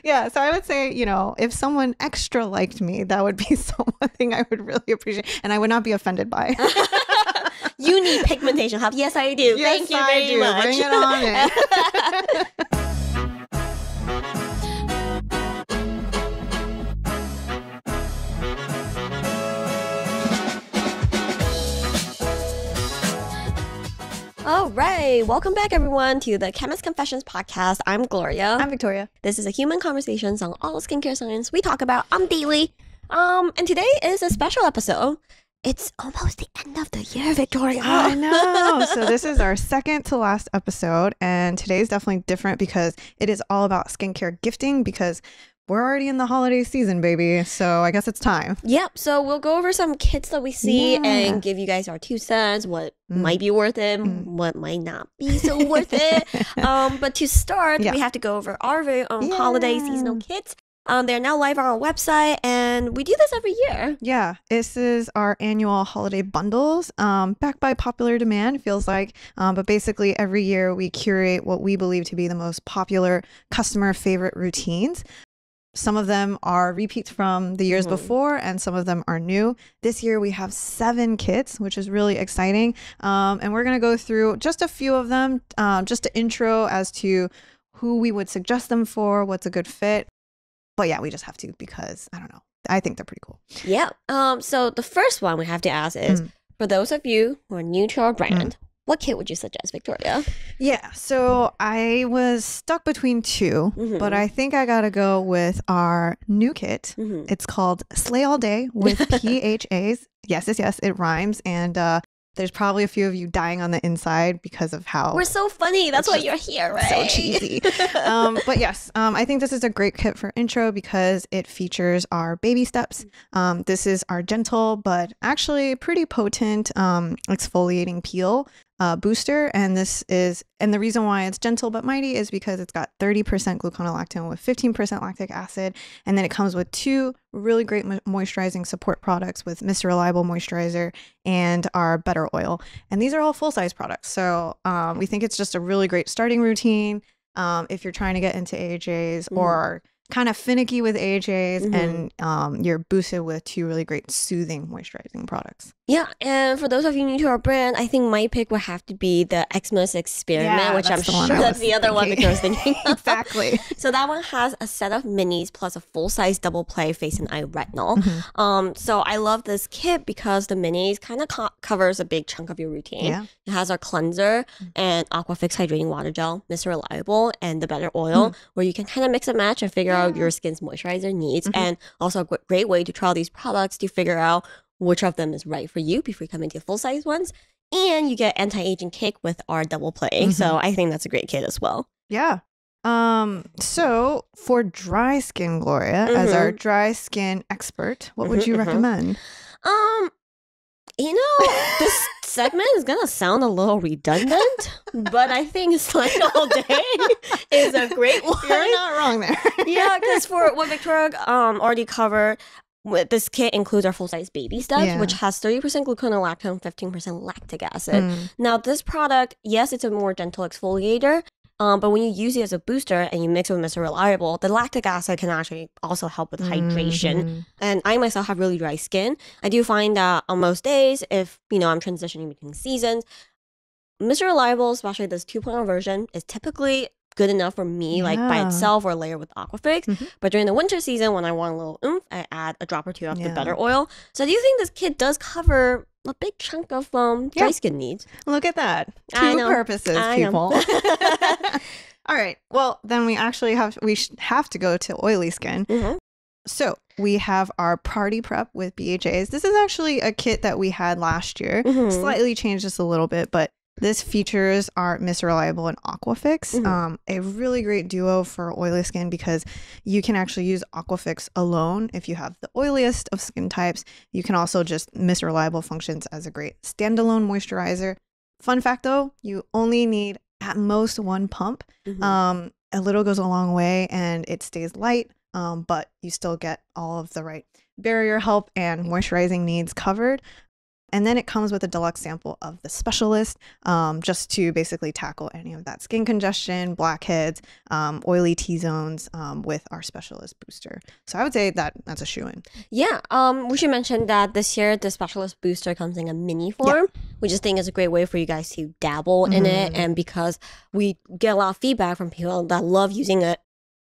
Yeah, so I would say, if someone extra liked me, that would be something I would really appreciate and I would not be offended by. You need pigmentation help. Yes, I do. Yes, Thank you very much. Bring it on in. All right. Welcome back, everyone, to the Chemist Confessions Podcast. I'm Gloria. I'm Victoria. This is a human conversations on all skincare science we talk about daily. And today is a special episode. It's almost the end of the year, Victoria. I know. So this is our second to last episode, and today's definitely different because it is all about skincare gifting because we're already in the holiday season, baby. So I guess it's time. Yep. So we'll go over some kits that we see and give you guys our 2 cents, what might be worth it, what might not be so worth it. But to start, we have to go over our very own holiday seasonal kits. They're now live on our website, and we do this every year. Yeah, this is our annual holiday bundles, backed by popular demand, feels like. But basically, every year we curate what we believe to be the most popular customer favorite routines. Some of them are repeats from the years before, and some of them are new. This year we have 7 kits, which is really exciting. And we're going to go through just a few of them, just an intro as to who we would suggest them for, what's a good fit. But yeah, we just have to because, I don't know, I think they're pretty cool. Yeah. So the first one we have to ask is, for those of you who are new to our brand, what kit would you suggest, Victoria? Yeah, so I was stuck between 2, but I think I gotta go with our new kit. It's called Slay All Day with PHAs. Yes, it rhymes. And there's probably a few of you dying on the inside because of how... We're so funny. That's why you're here, right? So cheesy. But yes, I think this is a great kit for intro because it features our baby steps. This is our gentle, but actually pretty potent exfoliating peel booster. And the reason why it's gentle but mighty is because it's got 30% gluconolactone with 15% lactic acid. And then it comes with 2 really great moisturizing support products with Mr. Reliable Moisturizer and our Better Oil. And these are all full-size products. So we think it's just a really great starting routine if you're trying to get into AHAs or are kind of finicky with AHAs and you're boosted with 2 really great soothing moisturizing products. Yeah, and for those of you new to our brand, I think my pick would have to be the Xmas Experiment, which I'm sure that's the other one Victoria's thinking of. Exactly. So that one has a set of minis plus a full-size double play face and eye retinol. So I love this kit because the minis kind of covers a big chunk of your routine. Yeah. It has our cleanser and Aquafix Hydrating Water Gel, Mr. Reliable, and the Better Oil, where you can kind of mix and match and figure out your skin's moisturizer needs. And also a great way to try these products to figure out which of them is right for you before you come into full-size ones. And you get anti-aging kick with our double play. So I think that's a great kit as well. Yeah. So for dry skin, Gloria, as our dry skin expert, what would you recommend? This segment is going to sound a little redundant, but I think Slay All Day is a great one. You're not wrong there. Yeah, because for what Victoria already covered, this kit includes our full-size baby steps, which has 30% gluconolactone, 15% lactic acid. Now, this product, yes, it's a more gentle exfoliator, but when you use it as a booster and you mix it with Mr. Reliable, the lactic acid can actually also help with hydration. And I myself have really dry skin. I do find that on most days, if I'm transitioning between seasons, Mr. Reliable, especially this 2.0 version, is typically good enough for me, like by itself or layer with Aquafix. But during the winter season, when I want a little oomph, I add a drop or 2 of the Better Oil. So I do think this kit does cover a big chunk of dry skin needs. Look at that. 2 purposes, people. All right. Well, then we actually have to go to oily skin. So we have our Party Prep with BHAs. This is actually a kit that we had last year. Slightly changed this a little bit, but this features our Mr. Reliable and Aquafix, a really great duo for oily skin because you can actually use Aquafix alone if you have the oiliest of skin types. You can also just, Mr. Reliable functions as a great standalone moisturizer. Fun fact though, you only need at most 1 pump. A little goes a long way and it stays light, but you still get all of the right barrier help and moisturizing needs covered. And then it comes with a deluxe sample of the specialist, just to basically tackle any of that skin congestion, blackheads, oily T-zones with our specialist booster. So I would say that that's a shoo-in. Yeah, we should mention that this year the specialist booster comes in a mini form, which I think is a great way for you guys to dabble in it. And because we get a lot of feedback from people that love using it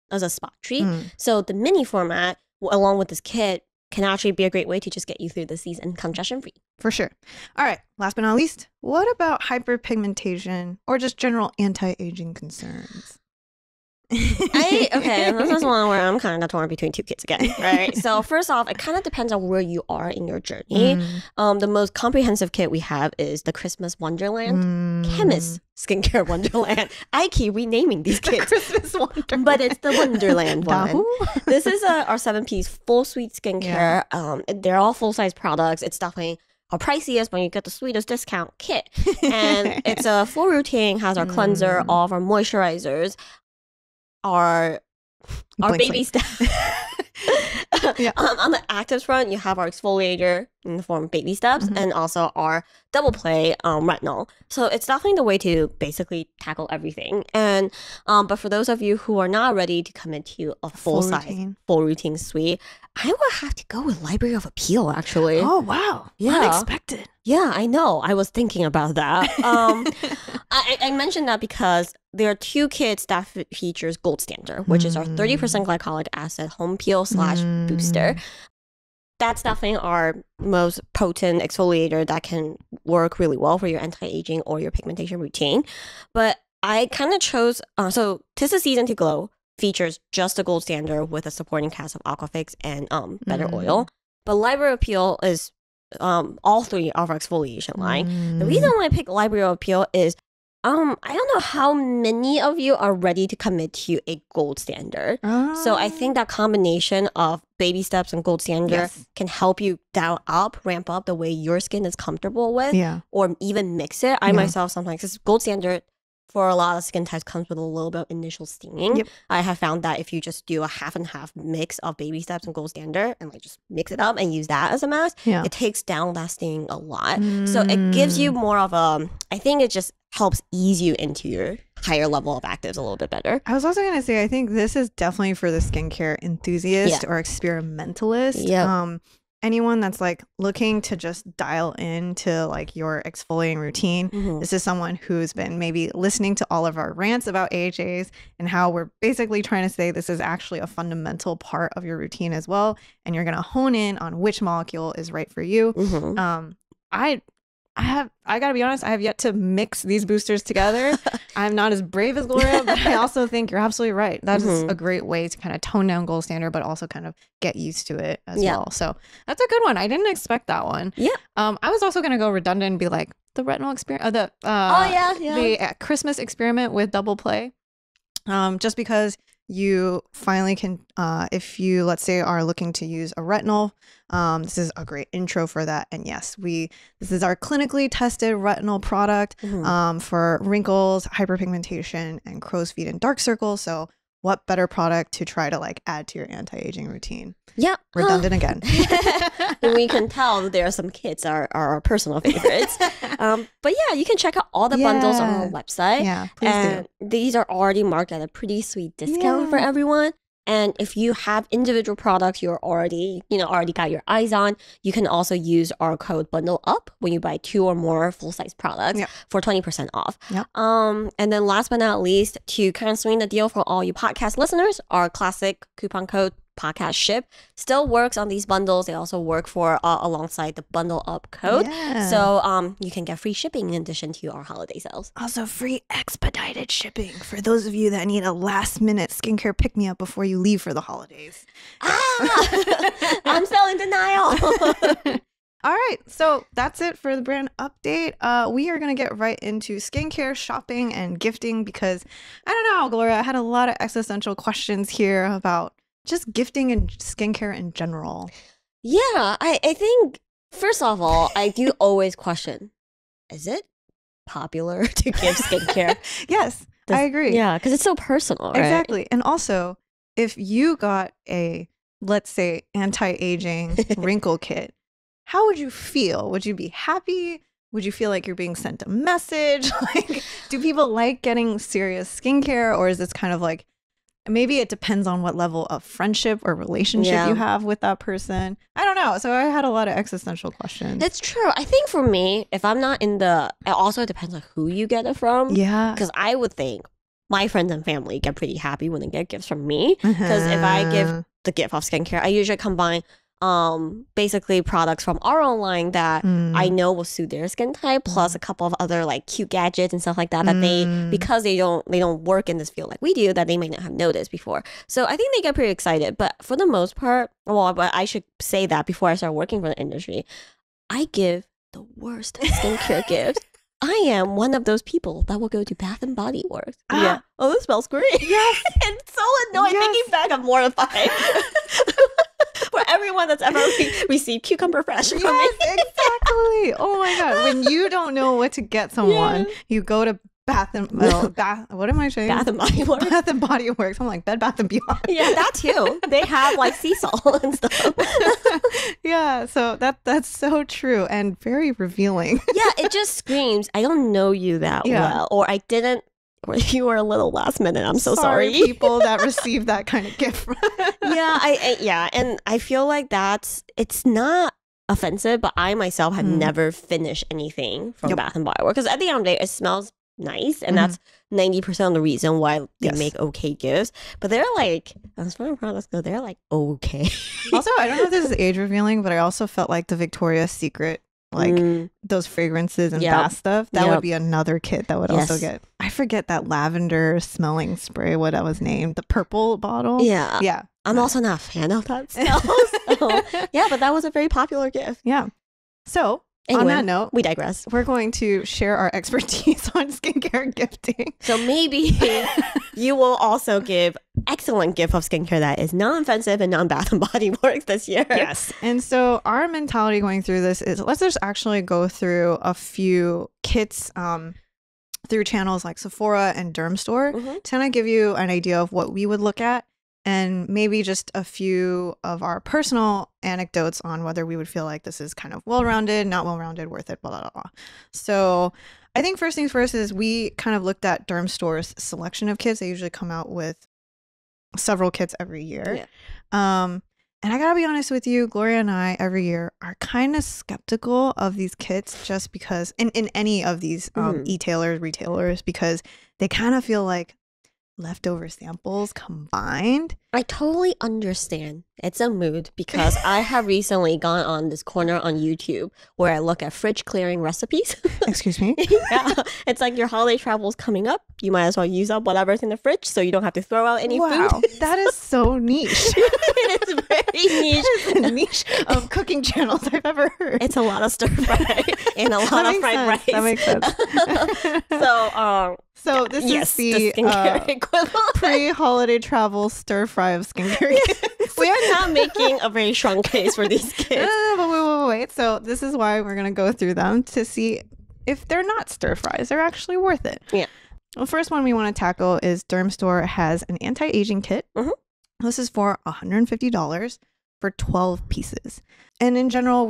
as a spot treat. So the mini format, along with this kit, can actually be a great way to just get you through the season congestion free. For sure. All right. Last but not least, what about hyperpigmentation or just general anti-aging concerns? Okay, this is one where I'm kind of torn between two kits again, right? So first off, it kind of depends on where you are in your journey. The most comprehensive kit we have is the Christmas Wonderland, Chemist Skincare Wonderland. I keep renaming these kits, Christmas Wonderland, but it's the Wonderland one. This is our 7-piece full suite skincare. They're all full-size products. It's definitely our priciest when you get the sweetest discount kit. And it's a full routine, has our cleanser, all of our moisturizers, our baby stuff. On the actives front, you have our exfoliator in the form of baby steps and also our double play retinol. So it's definitely the way to basically tackle everything. And but for those of you who are not ready to commit to a full routine suite, I would have to go with Library of Appeal, actually. Oh, wow. Yeah. Unexpected. Yeah, I know. I was thinking about that. I mentioned that because there are two kits that features Gold Standard, which is our 30% glycolic acid home peel / booster. That's definitely our most potent exfoliator that can work really well for your anti-aging or your pigmentation routine. But I kind of chose, so 'Tis the Season to Glow features just the Gold Standard with a supporting cast of Aquafix and Better Oil. But Library of Appeal is all three of our exfoliation line. The reason why I picked Library of Appeal is I don't know how many of you are ready to commit to a Gold Standard. So I think that combination of baby steps and Gold Standard can help you ramp up the way your skin is comfortable with, or even mix it. I myself sometimes, because Gold Standard for a lot of skin types comes with a little bit of initial stinging. I have found that if you just do a half and half mix of baby steps and Gold Standard and like just mix it up and use that as a mask, it takes down that sting a lot. So it gives you more of a, I think it just helps ease you into your higher level of actives a little bit better. I was also going to say, I think this is definitely for the skincare enthusiast or experimentalist. Anyone that's like looking to just dial into like your exfoliating routine. This is someone who's been maybe listening to all of our rants about AHAs and how we're basically trying to say this is actually a fundamental part of your routine as well. And you're going to hone in on which molecule is right for you. I gotta be honest, I have yet to mix these boosters together. I'm not as brave as Gloria, but I also think you're absolutely right. That is a great way to kind of tone down Gold Standard, but also kind of get used to it as well. So that's a good one. I didn't expect that one. I was also gonna go redundant and be like the retinol experiment, the Christmas experiment with double play, just because you finally can, if you, let's say, are looking to use a retinol, this is a great intro for that. And yes, this is our clinically tested retinol product for wrinkles, hyperpigmentation, and crow's feet and dark circles. So what better product to try to like add to your anti-aging routine? Redundant again. We can tell there are some kits are our personal favorites. But yeah, you can check out all the bundles on our website. Please do. These are already marked at a pretty sweet discount for everyone. And if you have individual products you're already got your eyes on, you can also use our code bundle up when you buy 2 or more full-size products for 20% off. And then last but not least, to kind of swing the deal for all you podcast listeners, our classic coupon code podcast ship still works on these bundles. They also work for alongside the bundle up code. So you can get free shipping in addition to our holiday sales. Also free expedited shipping for those of you that need a last minute skincare pick me up before you leave for the holidays. I'm still in denial. All right, so that's it for the brand update. We are going to get right into skincare, shopping, and gifting because, I don't know, Gloria, I had a lot of existential questions here about just gifting and skincare in general. Yeah, I think, first of all, I do always question, is it popular to give skincare? Yes, I agree. Yeah, because it's so personal, right? Exactly. And also, if you got a, let's say, anti-aging wrinkle kit, how would you feel? Would you be happy? Would you feel like you're being sent a message? Like, do people like getting serious skincare, or is this kind of like, maybe it depends on what level of friendship or relationship you have with that person. I don't know. So I had a lot of existential questions. It's true. I think for me, if I'm not in it also depends on who you get it from. Yeah. Because I would think my friends and family get pretty happy when they get gifts from me. Because if I give the gift of skincare, I usually combine basically products from our own line that I know will suit their skin type, plus a couple of other like cute gadgets and stuff like that that they, because they don't work in this field like we do, that they might not have noticed before. So I think they get pretty excited. But for the most part, but I should say that before I start working for the industry, I give the worst skincare gifts. I am one of those people that will go to Bath and Body Works. Yeah. Oh, this smells great. Yes. It's so annoying. Thinking back, I'm mortified. For everyone that's ever received Cucumber Fresh from me. Exactly. Oh my God. When you don't know what to get someone, you go to what am I saying? Bath and Body Works. Bath and Body Works. I'm like Bed Bath and Beyond. Yeah, that too. They have like sea salt and stuff. Yeah, so that's so true and very revealing. Yeah, it just screams, I don't know you that well, or I didn't, or you were a little last minute. I'm so sorry. People that received that kind of gift. Yeah, and I feel like it's not offensive, but I myself have never finished anything from Bath and Body Works, because at the end of the day, it smells nice, and that's 90% of the reason why they make okay gifts. But they're like, as far as products go, they're like okay. Also, I don't know if this is age revealing, but I also felt like the Victoria's Secret, like those fragrances and bath stuff, that would be another kit that would also get, I forget that lavender smelling spray, what that was named, the purple bottle. Yeah. I'm also not a fan of that smell. So, yeah, but that was a very popular gift. Yeah. So anyway, on that note, we digress. We're going to share our expertise on skincare gifting. So maybe you will also give excellent gift of skincare that is non-offensive and non-Bath and Body Works this year. Yes. And so our mentality going through this is, let's just actually go through a few kits through channels like Sephora and Dermstore to kind of give you an idea of what we would look at, and maybe just a few of our personal anecdotes on whether we would feel like this is kind of well-rounded, not well-rounded, worth it, blah, blah, blah. So I think first things first is we kind of looked at Dermstore's selection of kits. They usually come out with several kits every year. Yeah. And I gotta be honest with you, Gloria and I every year are kind of skeptical of these kits, just because in any of these e-tailers, retailers, because they kind of feel like leftover samples combined. I totally understand. It's a mood, because I have recently gone on this corner on YouTube where I look at fridge clearing recipes. Excuse me? Yeah. It's like your holiday travel is coming up. You might as well use up whatever's in the fridge so you don't have to throw out any food. That is so niche. It is very niche. It is the niche of cooking channels I've ever heard. It's a lot of stir fry and a lot of fried rice. That makes sense. So this is the skincare equivalent. Pre-holiday travel stir fry of skincare kits. We are not making a very strong case for these kids. But wait. So this is why we're going to go through them to see if they're not stir fries, they're actually worth it. Yeah. The first one we want to tackle is Dermstore has an anti-aging kit. This is for $150 for 12 pieces. And in general,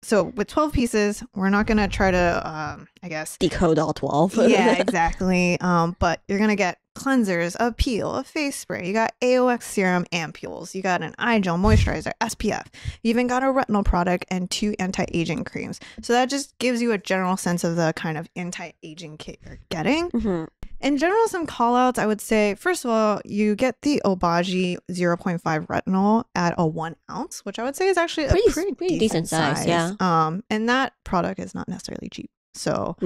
so with 12 pieces, we're not going to try to, I guess, decode all 12. Yeah, exactly. But you're going to get cleansers, a peel, a face spray. You got AOX serum ampules. You got an eye gel, moisturizer, SPF. You even got a retinol product and 2 anti-aging creams. So that just gives you a general sense of the kind of anti-aging kit you're getting. In general, some call outs, I would say, first of all, you get the Obagi 0.5 retinol at a 1 ounce, which I would say is actually a pretty decent size. Yeah. And that product is not necessarily cheap. So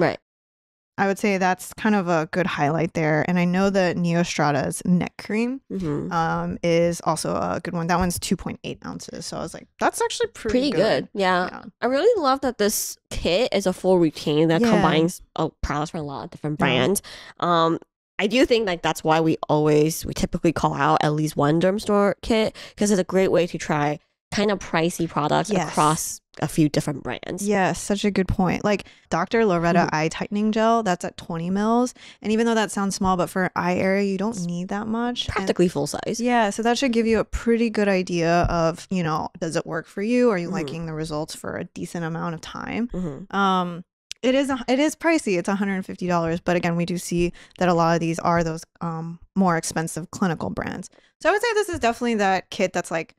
I would say that's kind of a good highlight there. And I know that Neostrata's neck cream is also a good one. That one's 2.8 ounces. So I was like, that's actually pretty good. Yeah. I really love that this kit is a full routine that combines products from a lot of different brands. I do think like that's why we typically call out at least one Dermstore kit, because it's a great way to try kind of pricey products across a few different brands. Yes, such a good point. Like Dr. Loretta eye tightening gel, that's at 20 mils. And even though that sounds small, but for eye area, you don't need that much. Practically full size. Yeah, so that should give you a pretty good idea of, you know, does it work for you? Are you liking the results for a decent amount of time? It is pricey. It's $150, but again, we do see that a lot of these are those more expensive clinical brands. So I would say this is definitely that kit that's like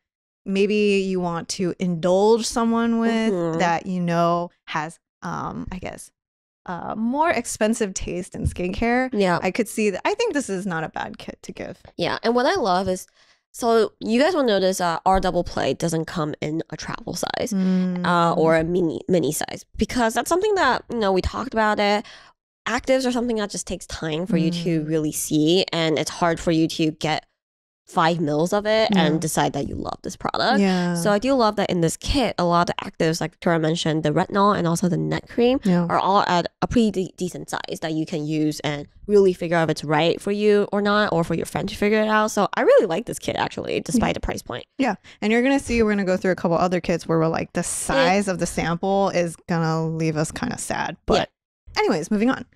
maybe you want to indulge someone with that you know has I guess more expensive taste in skincare. Yeah, I could see that. I think this is not a bad kit to give. Yeah, and what I love is, so you guys will notice our double play doesn't come in a travel size or a mini size, because that's something that, you know, we talked about it. Actives are something that just takes time for you to really see, and it's hard for you to get 5 mils of it and decide that you love this product. So I do love that in this kit, a lot of the actives, like Victoria mentioned, the retinol and also the neck cream are all at a pretty decent size that you can use and really figure out if it's right for you or not, or for your friend to figure it out. So I really like this kit, actually, despite the price point. Yeah, and you're gonna see, we're gonna go through a couple other kits where we're like, the size of the sample is gonna leave us kind of sad. But anyways, moving on.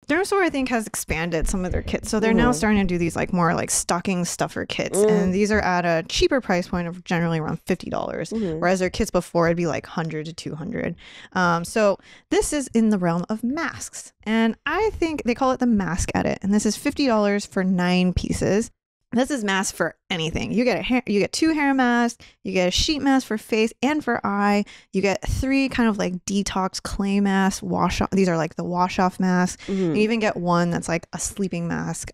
Dermstore, I think, has expanded some of their kits. So they're now starting to do these like more like stocking stuffer kits. And these are at a cheaper price point of generally around $50. Whereas their kits before, it'd be like 100 to 200. So this is in the realm of masks. And I think they call it the mask edit. And this is $50 for 9 pieces. This is mask for anything. You get 2 hair masks, you get a sheet mask for face and for eye. You get 3 kind of like detox clay masks, wash off. These are like the wash off masks. You even get one that's like a sleeping mask.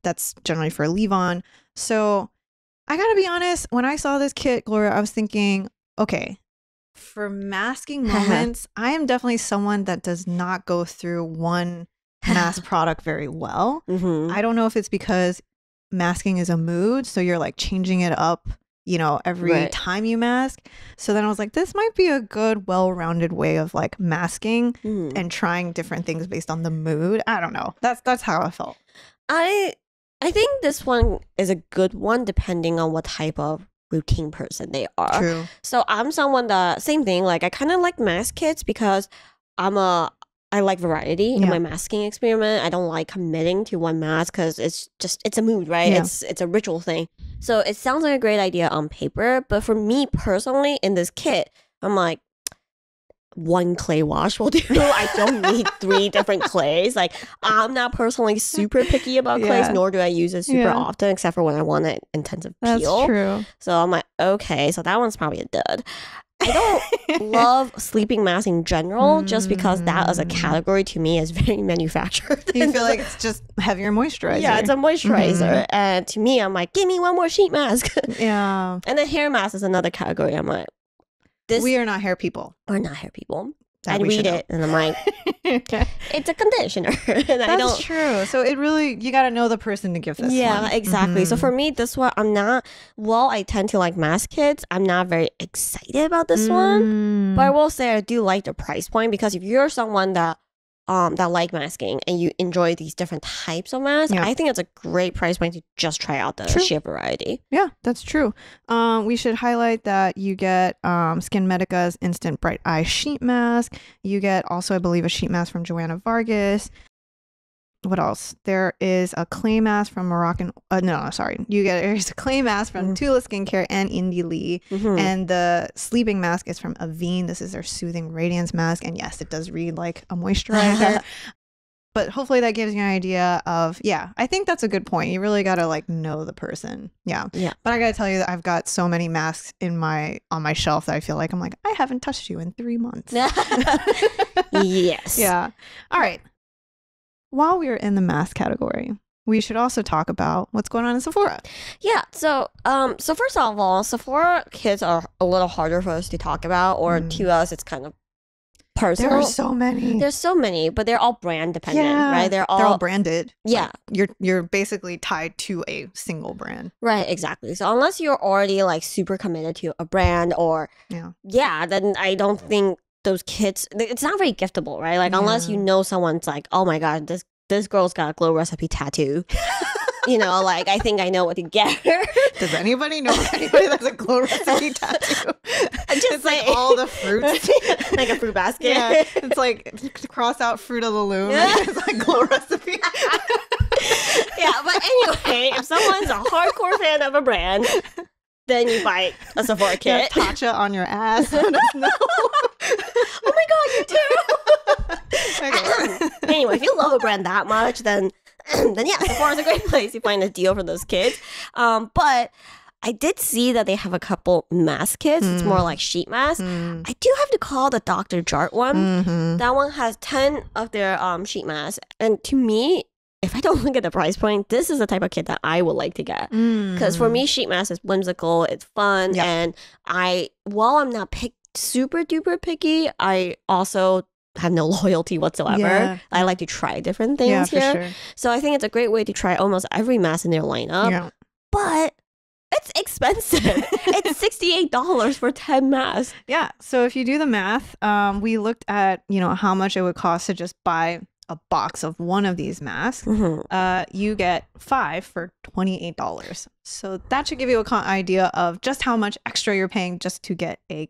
That's generally for leave on. So I gotta be honest, when I saw this kit, Gloria, I was thinking, okay, for masking moments, I am definitely someone that does not go through one mask product very well. I don't know if it's because masking is a mood, so you're like changing it up, you know, every time you mask. So then I was like, this might be a good, well-rounded way of like masking and trying different things based on the mood. I don't know. That's how I felt. I think this one is a good one depending on what type of routine person they are. True. So I'm someone that, same thing, like I kind of like mask kits because I like variety in my masking experiment. I don't like committing to one mask because it's a mood, right? It's a ritual thing. So it sounds like a great idea on paper, but for me personally, in this kit, I'm like, 1 clay wash will do. I don't need 3 different clays. Like, I'm not personally super picky about clays, nor do I use it super often, except for when I want an intensive peel. That's true. So I'm like, okay, so that one's probably a dud. I don't love sleeping masks in general, just because that as a category to me is very manufactured. You feel like it's just heavier moisturizer. Yeah, it's a moisturizer. And to me, I'm like, give me one more sheet mask. Yeah. And then hair mask is another category. I'm like, we are not hair people. We're not hair people. I read it and I'm like, it's a conditioner. And That's true. So it really, you got to know the person to give this one. Exactly. So for me, this one, I tend to like mask kits. I'm not very excited about this one. But I will say I do like the price point, because if you're someone that like masking and you enjoy these different types of masks, I think it's a great price point to just try out the sheer variety. Yeah, that's true. We should highlight that you get Skin Medica's Instant Bright Eye Sheet Mask. You get also, I believe, a sheet mask from Joanna Vargas. What else? There is a clay mask from there's a clay mask from Tula Skincare and Indie Lee. And the sleeping mask is from Avene. This is their Soothing Radiance mask. And yes, it does read like a moisturizer. But hopefully that gives you an idea of, I think that's a good point. You really got to like know the person. Yeah. But I got to tell you that I've got so many masks on my shelf that I feel like I'm like, I haven't touched you in 3 months. Yes. Yeah. All right. While we're in the mask category, we should also talk about what's going on in Sephora. Yeah. So first of all, Sephora kits are a little harder for us to talk about, or to us, it's kind of personal. There are so many. There's so many, but they're all brand dependent, right? They're all branded. Yeah. Like, you're basically tied to a single brand. Right, exactly. So unless you're already like super committed to a brand or then I don't think those kits, it's not very giftable, right? Like unless you know someone's like, oh my god, this girl's got a glow recipe tattoo. like I think I know what to get her. Does anybody know anybody that's a glow recipe tattoo? It's like all the fruits. Like a fruit basket. Yeah, it's like cross out Fruit of the Loom. Yeah. It's like glow recipe. Yeah, but anyway, if someone's a hardcore fan of a brand, then you buy a Sephora kit. Tatcha on your ass. Let us know. Oh my god, you too. Okay. Anyway, if you love a brand that much, then yeah, Sephora is a great place. You find a deal for those kids. But I did see that they have a couple mask kits. It's more like sheet mask. I do have to call the Dr. Jart one. That one has 10 of their sheet masks. And to me, if I don't look at the price point, this is the type of kit that I would like to get. Because for me, sheet mask is whimsical, it's fun, and while I'm not super duper picky, I also have no loyalty whatsoever. Yeah. I like to try different things here. Sure. So I think it's a great way to try almost every mask in their lineup. Yeah. But it's expensive. It's $68 for 10 masks. Yeah. So if you do the math, we looked at, how much it would cost to just buy a box of one of these masks. You get 5 for $28. So that should give you an idea of just how much extra you're paying just to get a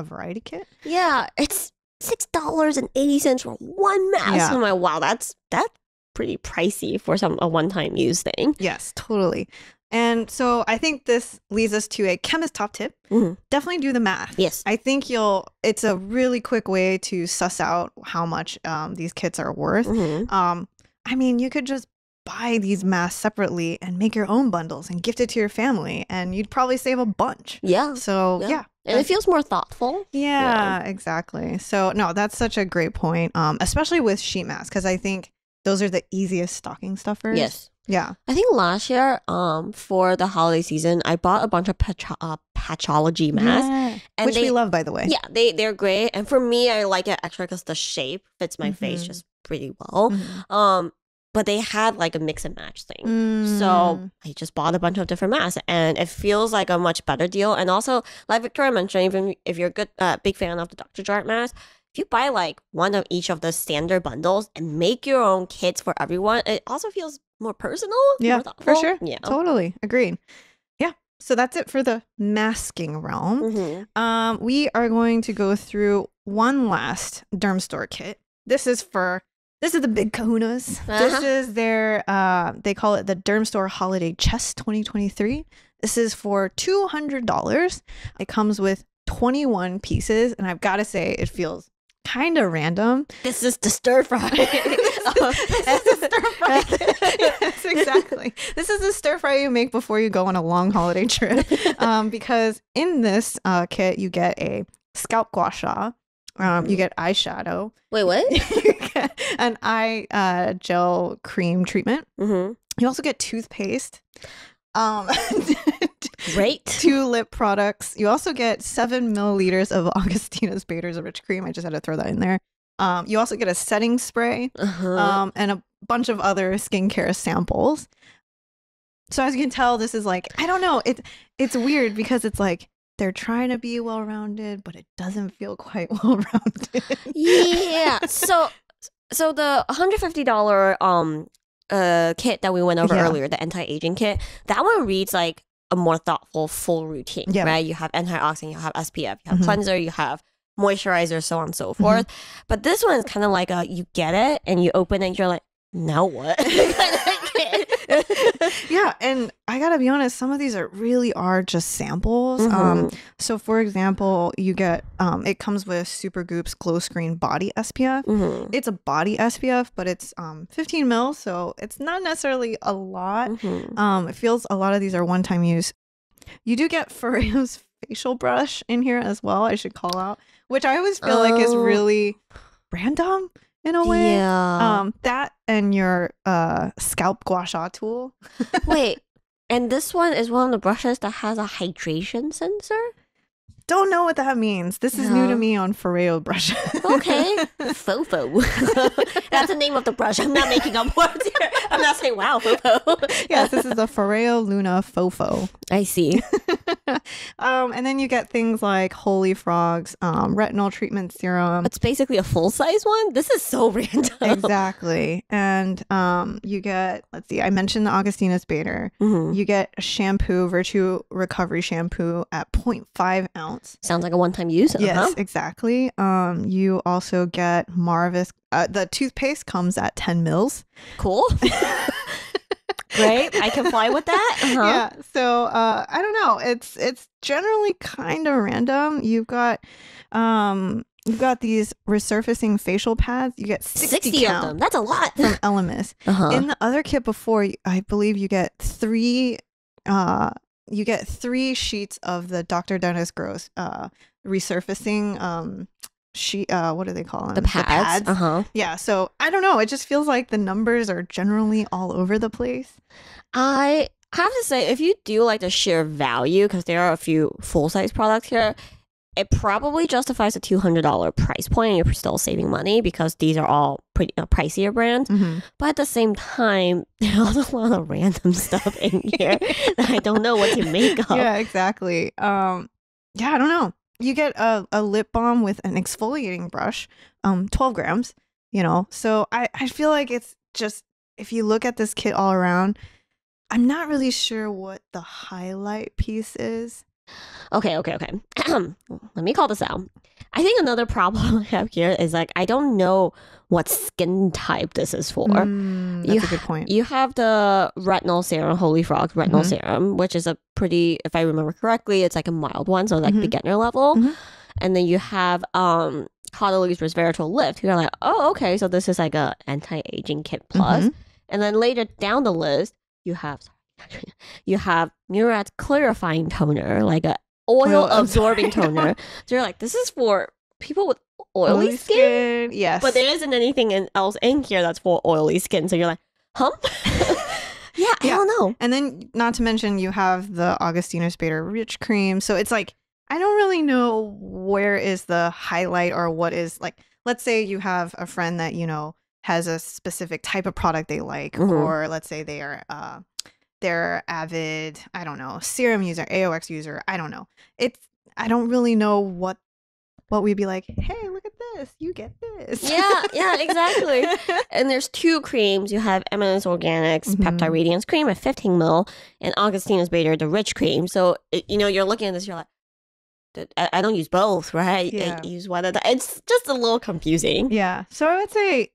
variety kit. Yeah, it's $6.80 for one mask. Yeah. I'm like, wow, that's pretty pricey for a one-time use thing. Yes, totally. And so I think this leads us to a chemist top tip. Definitely do the math. Yes. I think it's a really quick way to suss out how much these kits are worth. I mean, you could just buy these masks separately and make your own bundles and gift it to your family, and you'd probably save a bunch. Yeah. So, yeah. And it feels more thoughtful. Yeah, exactly. So, no, that's such a great point, especially with sheet masks, because I think those are the easiest stocking stuffers. Yes. Yeah. I think last year, for the holiday season, I bought a bunch of patchology masks. And which we love, by the way. Yeah, they're great. And for me, I like it extra because the shape fits my face just pretty well. But they had like a mix and match thing. So I just bought a bunch of different masks, and it feels like a much better deal. And also, like Victoria mentioned, even if you're a big fan of the Dr. Jart mask, if you buy like one of each of the standard bundles and make your own kits for everyone, it also feels more personal. Yeah, more thoughtful. for sure. Yeah, totally. Agreed. Yeah. So that's it for the masking realm. We are going to go through one last derm store kit. This is the big kahunas. This is their, they call it the Derm Store Holiday Chest 2023. This is for $200. It comes with 21 pieces, and I've got to say, it feels kind of random. This is the stir fry. This is stir fry. Yes, exactly. This is the stir fry you make before you go on a long holiday trip. Because in this kit, you get a scalp gua sha. You get eyeshadow. Wait, what? You get an eye gel cream treatment. You also get toothpaste. Great. 2 lip products. You also get 7 milliliters of Augustina's Bader's Rich Cream. I just had to throw that in there. You also get a setting spray and a bunch of other skincare samples. So as you can tell, this is like, I don't know. It's weird because it's like, they're trying to be well-rounded, but it doesn't feel quite well-rounded. Yeah. So the $150 kit that we went over earlier, the anti-aging kit, that one reads like a more thoughtful full routine, right? You have antioxidant, you have SPF, you have cleanser, you have moisturizer, so on and so forth. But this one is kind of like you get it and you open it and you're like, now what? Yeah, and I gotta be honest, some of these really are just samples. So for example, you get it comes with Supergoop's Glow Screen Body SPF. It's a body SPF, but it's 15 mils, so it's not necessarily a lot. It feels a lot of these are one-time use. You do get Foreo's facial brush in here as well, I should call out, which I always feel like is really random in a way. Yeah. That and your scalp gua sha tool. Wait, and this one is one of the brushes that has a hydration sensor? Don't know what that means. This is new to me on Foreo brushes. Okay. Fofo. That's the name of the brush. I'm not making up words here. I'm not saying, wow, Fofo. Yes, this is the Foreo Luna Fofo. I see. And then you get things like Holy Frogs, retinol treatment serum. It's basically a full-size one. This is so random. Exactly. And you get, let's see, I mentioned the Augustinus Bader. You get a shampoo, Virtue Recovery Shampoo at 0.5 ounce. Sounds like a one-time use. Yes, exactly. You also get Marvis. The toothpaste comes at 10 mils. Cool. Great. I can fly with that. Yeah. So I don't know. It's generally kind of random. You've got these resurfacing facial pads. You get 60 of them. That's a lot. From Elemis. In the other kit before, I believe you get three sheets of the Dr. Dennis Gross resurfacing sheet. What do they call them? The pads. Yeah. So I don't know. It just feels like the numbers are generally all over the place. I have to say, if you do like the sheer value, because there are a few full-size products here, it probably justifies a $200 price point, and you're still saving money because these are all pretty pricier brands. But at the same time, there's a lot of random stuff in here that I don't know what to make of. Yeah, exactly. Yeah, I don't know. You get a lip balm with an exfoliating brush, 12 grams, So I feel like it's just, if you look at this kit all around, I'm not really sure what the highlight piece is. Okay. Let me call this out. I think another problem I have here is like, I don't know what skin type this is for. That's a good point. You have the retinol serum, Holy Frog retinol serum, which is a pretty, if I remember correctly, it's like a mild one, so like beginner level. And then you have Caudalie Resveratrol Lift. You're like, oh, okay, so this is like a anti-aging kit plus. And then later down the list, you have Murad clarifying toner, like a oil absorbing toner. So you're like, this is for people with oily skin. Yes. But there isn't anything else in here that's for oily skin. So you're like, huh? Yeah, I don't know. And then not to mention you have the Augustinus Bader Rich Cream. So it's like, I don't really know where is the highlight or what is, like, let's say you have a friend that, has a specific type of product they like, or let's say they are they're avid, I don't know, serum user, AOX user, I don't know. I don't really know what we'd be like, hey, look at this, you get this. Yeah, exactly. And there's two creams. You have Eminence Organics Peptide Radiance Cream at 15 ml and Augustinus Bader, the Rich Cream. So, you're looking at this, you're like, I don't use both, right? Yeah. I use one of the, it's just a little confusing. Yeah. So I would say,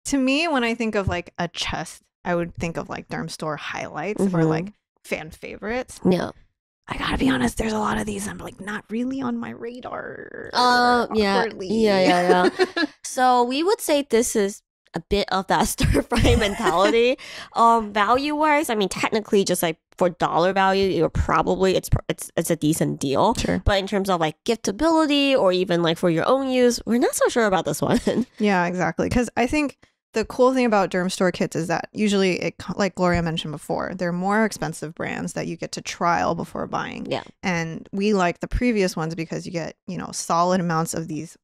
to me, when I think of like a chest, I would think of like Derm Store highlights or like fan favorites. Yeah. I gotta be honest, there's a lot of these I'm like not really on my radar. Yeah. So we would say this is a bit of that stir fry mentality. Value wise, I mean, technically, just like for dollar value, you're probably it's a decent deal. Sure. But in terms of like giftability or even like for your own use, we're not so sure about this one. Yeah, exactly. Because I think the cool thing about Derm Store kits is that usually, like Gloria mentioned before, they're more expensive brands that you get to trial before buying. Yeah. And we like the previous ones because you get, solid amounts of these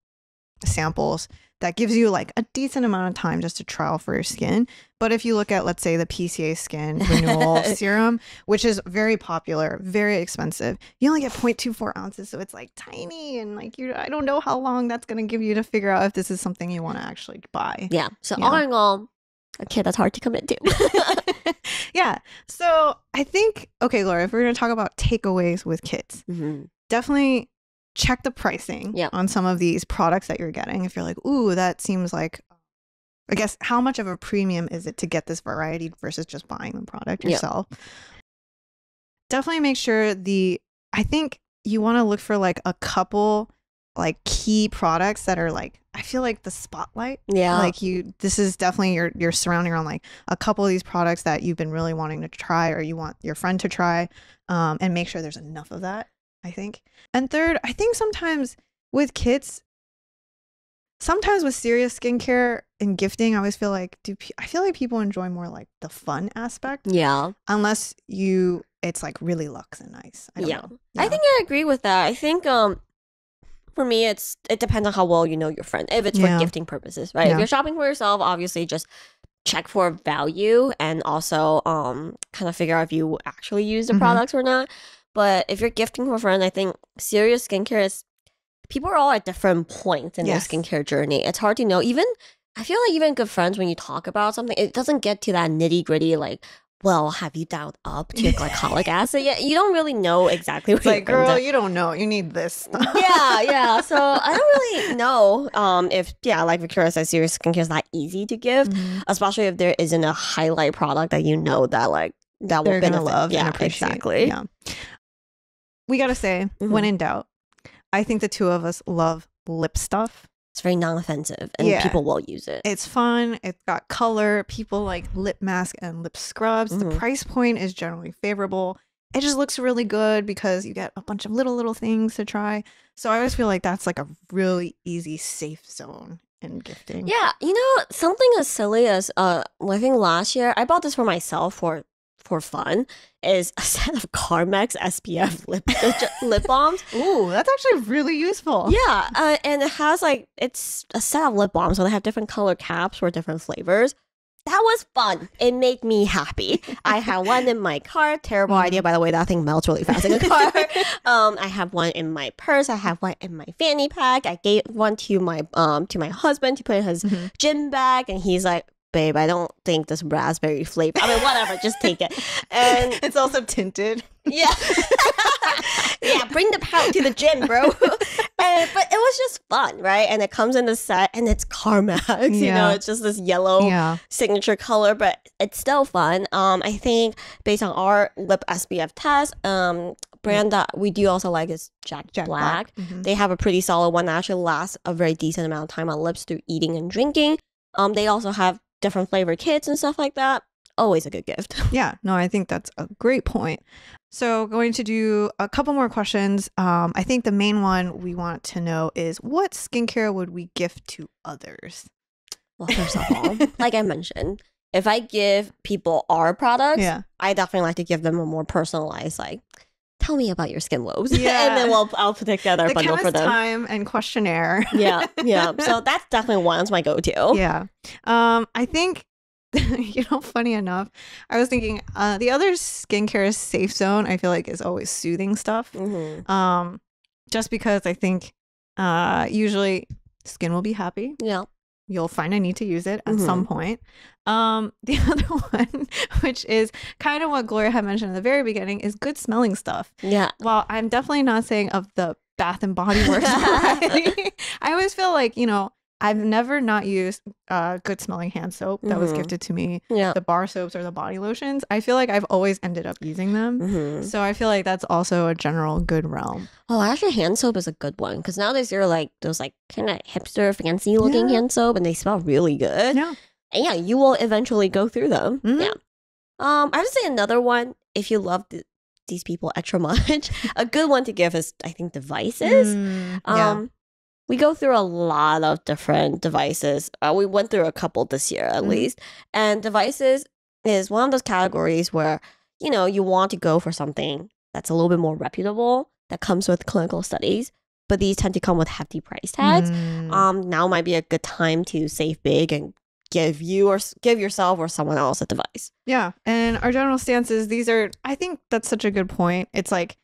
samples that gives you like a decent amount of time just to trial for your skin. But if you look at, let's say, the PCA Skin Renewal Serum, which is very popular, very expensive, you only get 0.24 ounces. So it's like tiny and like I don't know how long that's going to give you to figure out if this is something you want to actually buy. Yeah. So all in all, a kit that's hard to commit to. Yeah. So I think, okay, Laura, if we're going to talk about takeaways with kits, definitely check the pricing on some of these products that you're getting. If you're like, ooh, that seems like, I guess, how much of a premium is it to get this variety versus just buying the product yourself? Definitely make sure I think you want to look for like a couple like key products that are like, I feel like the spotlight. Yeah. Like this is definitely you're surrounding around like a couple of these products that you've been really wanting to try or you want your friend to try, and make sure there's enough of that, I think. And third, I think sometimes with kits, sometimes with serious skincare and gifting, I always feel like I feel like people enjoy more like the fun aspect. Yeah. Unless it's like really luxe and nice. I don't know. Yeah. I think I agree with that. I think for me, it depends on how well you know your friend. If it's for gifting purposes, right? If you're shopping for yourself, obviously just check for value and also kind of figure out if you actually use the products or not. But if you're gifting for a friend, I think serious skincare is, people are all at different points in their skincare journey. It's hard to know. I feel like even good friends, when you talk about something, it doesn't get to that nitty gritty, like, well, have you dialed up to your glycolic acid yet? You don't really know exactly what like, girl, you don't know. You need this. Yeah. So I don't really know if, like Victoria said, serious skincare is not easy to give, especially if there isn't a highlight product that you know that like that will they're benefit. Gonna love and appreciate. Exactly. Yeah. We gotta say, when in doubt, I think the two of us love lip stuff. It's very non-offensive and people will use it. It's fun. It's got color. People like lip mask and lip scrubs. The price point is generally favorable. It just looks really good because you get a bunch of little things to try. So I always feel like that's like a really easy, safe zone in gifting. Yeah. You know, something as silly as, I think last year, I bought this for myself for fun, is a set of Carmex SPF lip balms. Ooh, that's actually really useful. Yeah, and it has like, it's a set of lip balms, so they have different color caps for different flavors. That was fun. It made me happy. I had one in my car. Terrible idea, by the way. That thing melts really fast in a car. I have one in my purse. I have one in my fanny pack. I gave one to my husband to put in his gym bag, and he's like, babe, I don't think this raspberry flavor. I mean, whatever, just take it. And it's also tinted. Yeah. Yeah, bring the pouch to the gym, bro. But it was just fun, right? And it comes in the set, and it's Carmex. You know, it's just this yellow signature color, but it's still fun. I think based on our lip SPF test, brand that we do also like is Jack Black. They have a pretty solid one that actually lasts a very decent amount of time on lips through eating and drinking. They also have different flavor kits and stuff like that. Always a good gift. Yeah, no, I think that's a great point. So going to do a couple more questions. I think the main one we want to know is, what skincare would we gift to others? Well, first of all, like I mentioned, if I give people our products, I definitely like to give them a more personalized, like, tell me about your skin woes. Yeah. And then I'll put together a bundle for them. Time and questionnaire. Yeah. So that's definitely one's my go-to. Yeah. I think, funny enough, I was thinking the other skincare safe zone, I feel like, is always soothing stuff. Just because I think usually skin will be happy. Yeah. You'll find a need to use it at some point. The other one, which is kind of what Gloria had mentioned in the very beginning, is good smelling stuff. Yeah. Well, I'm definitely not saying of the Bath and Body Works variety. I always feel like, I've never not used good smelling hand soap that was gifted to me. Yeah. The bar soaps or the body lotions. I feel like I've always ended up using them. So I feel like that's also a general good realm. Oh, actually hand soap is a good one, because nowadays there are like those like kind of hipster fancy looking hand soap, and they smell really good. Yeah. And you will eventually go through them. Yeah. I would say another one, if you love these people extra much, a good one to give is, I think, devices. We go through a lot of different devices. We went through a couple this year at least. And devices is one of those categories where, you want to go for something that's a little bit more reputable, that comes with clinical studies, but these tend to come with hefty price tags. Now might be a good time to save big and give yourself or someone else a device. Yeah. And our general stance is I think that's such a good point. It's like,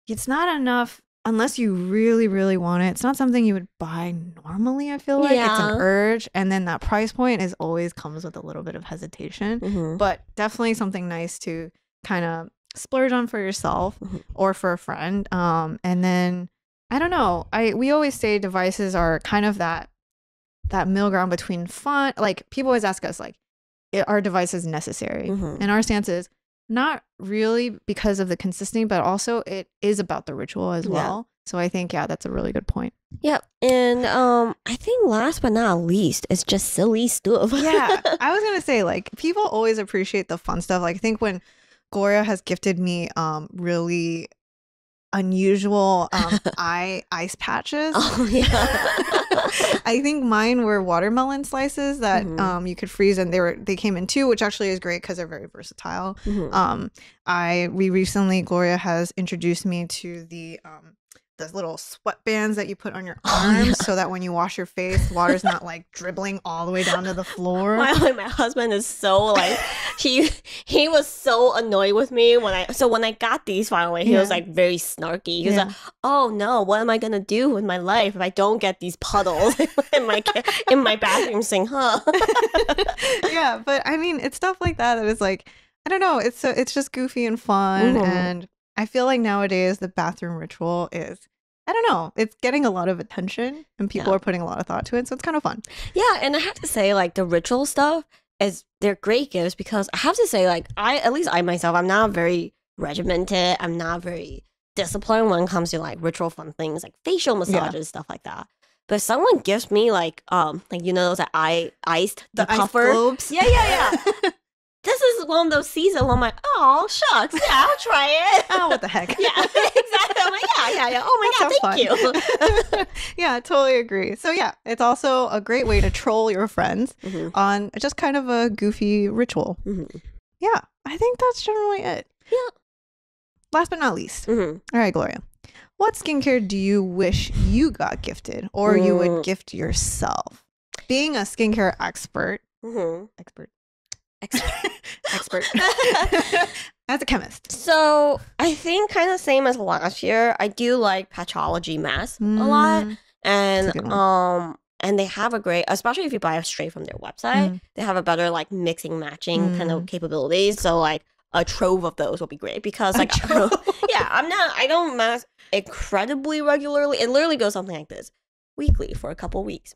it's not enough unless you really, really want it. It's not something you would buy normally, I feel like. It's an urge. And then that price point always comes with a little bit of hesitation. But definitely something nice to kind of splurge on for yourself or for a friend. And then, I don't know. We always say devices are kind of that middle ground between fun. Like, people always ask us, like, are devices necessary? And our stance is, not really, because of the consistency, but also it is about the ritual as well. So I think, that's a really good point. Yep. And I think last but not least, it's just silly stuff. Yeah. I was going to say, like, people always appreciate the fun stuff. Like, I think when Gloria has gifted me really unusual ice patches. Oh, yeah. I think mine were watermelon slices that you could freeze, and they came in 2, which actually is great because they're very versatile. Gloria has introduced me to the the little sweatbands that you put on your arms so that when you wash your face, water's not like dribbling all the way down to the floor. My husband is so like he was so annoyed with me when I got these finally. He was like very snarky. He was like, "Oh no, what am I gonna do with my life if I don't get these puddles in my bathroom sink?" Huh? Yeah, but I mean, it's stuff like that is like, I don't know. It's just goofy and fun, and I feel like nowadays the bathroom ritual is, I don't know, it's getting a lot of attention and people are putting a lot of thought to it, so it's kind of fun. Yeah, and I have to say, like, the ritual stuff they're great gifts because I have to say, like, at least I myself, I'm not very regimented. I'm not very disciplined when it comes to like ritual fun things like facial massages, stuff like that. But if someone gives me like you know those that iced the puffer globes. Yeah. This is one of those seasons where I'm like, oh shucks, yeah, I'll try it. Oh, what the heck? Yeah, exactly. I'm like, yeah. Oh my god, thank you. Yeah, I totally agree. So yeah, it's also a great way to troll your friends on just kind of a goofy ritual. Yeah, I think that's generally it. Yeah. Last but not least. All right, Gloria. What skincare do you wish you got gifted or you would gift yourself? Being a skincare expert. Expert as a chemist. So I think kind of same as last year. I do like Patchology masks a lot, and they have a great, especially if you buy it straight from their website, they have a better like mixing matching kind of capabilities. So like a trove of those will be great because like I don't mask incredibly regularly. It literally goes something like this: weekly for a couple weeks.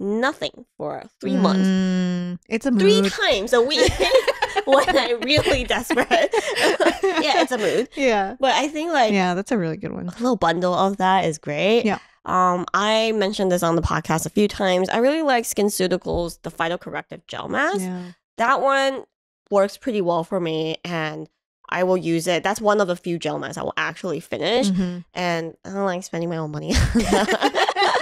Nothing for 3 months. It's a mood. 3 times a week when I'm really desperate. Yeah, it's a mood. Yeah. But I think like that's a really good one. A little bundle of that is great. Yeah. I mentioned this on the podcast a few times. I really like SkinCeuticals, the phytocorrective gel mask. Yeah. That one works pretty well for me and I will use it. That's one of the few gel masks I will actually finish. And I don't like spending my own money on that.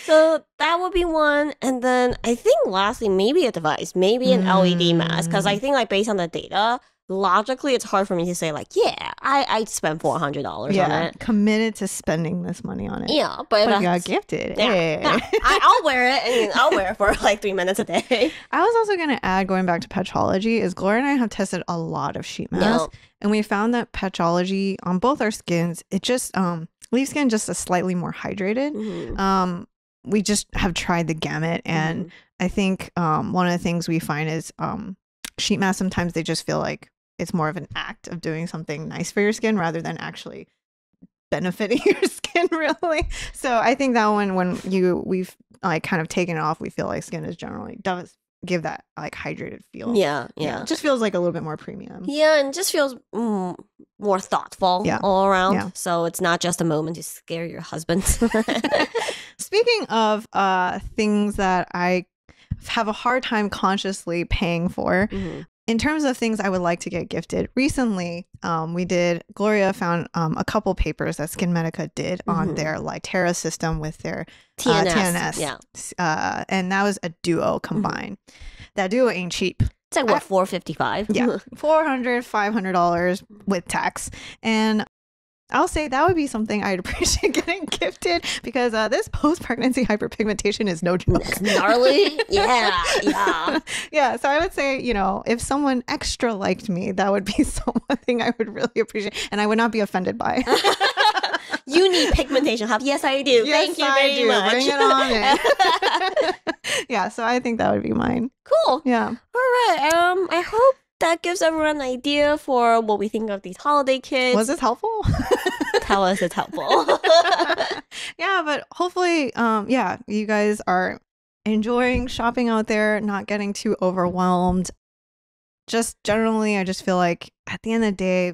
So that would be one. And then I think lastly, maybe a device, maybe an LED mask. Because I think like based on the data, logically, it's hard for me to say like, yeah, I'd spend $400 on it. Committed to spending this money on it. Yeah, but you got gifted. Yeah. I'll wear it. I mean, I'll wear it for like 3 minutes a day. I was also going to add, going back to Patchology, is Gloria and I have tested a lot of sheet masks. And we found that Patchology on both our skins, it just leaves skin just a slightly more hydrated. We just have tried the gamut, and I think one of the things we find is sheet masks, sometimes they just feel like it's more of an act of doing something nice for your skin rather than actually benefiting your skin, really. So I think that one, when we've like kind of taken it off, we feel like skin is generally does give that like hydrated feel. Yeah. It just feels like a little bit more premium. Yeah, and just feels more thoughtful all around. Yeah. So it's not just a moment to scare your husband. Speaking of things that I have a hard time consciously paying for, in terms of things I would like to get gifted, recently Gloria found a couple papers that Skin Medica did on their Litera system with their TNS. Yeah. And that was a duo combined. That duo ain't cheap. It's like what, $455? Yeah, $400, $500 with tax. And I'll say that would be something I'd appreciate getting gifted because this post-pregnancy hyperpigmentation is no joke. It's gnarly. Yeah. Yeah, so I would say, if someone extra liked me, that would be something I would really appreciate and I would not be offended by. You need pigmentation help. Yes, I do. Yes, Thank you very much. Bring it on. Yeah, so I think that would be mine. Cool. Yeah. All right. I hope that gives everyone an idea for what we think of these holiday kits. Was this helpful? Tell us it's helpful. Yeah, but hopefully, you guys are enjoying shopping out there, not getting too overwhelmed. Just generally, I just feel like at the end of the day,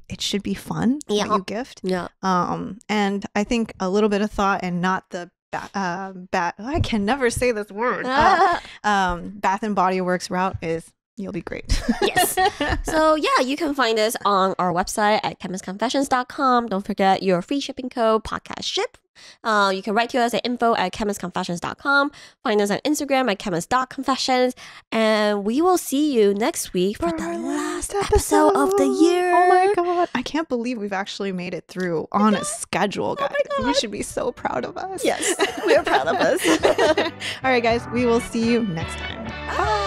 it should be fun what you gift. Yeah. And I think a little bit of thought and not the I can never say this word. Bath and Body Works route is you'll be great. Yes. So yeah, you can find us on our website at chemistconfessions.com. Don't forget your free shipping code podcast ship You can write to us at info@chemistconfessions.com. Find us on Instagram at chemist.confessions. And we will see you next week for the last episode of the year. Oh my God. I can't believe we've actually made it through on a schedule, guys. You should be so proud of us. Yes, we're proud of us. All right, guys. We will see you next time. Bye.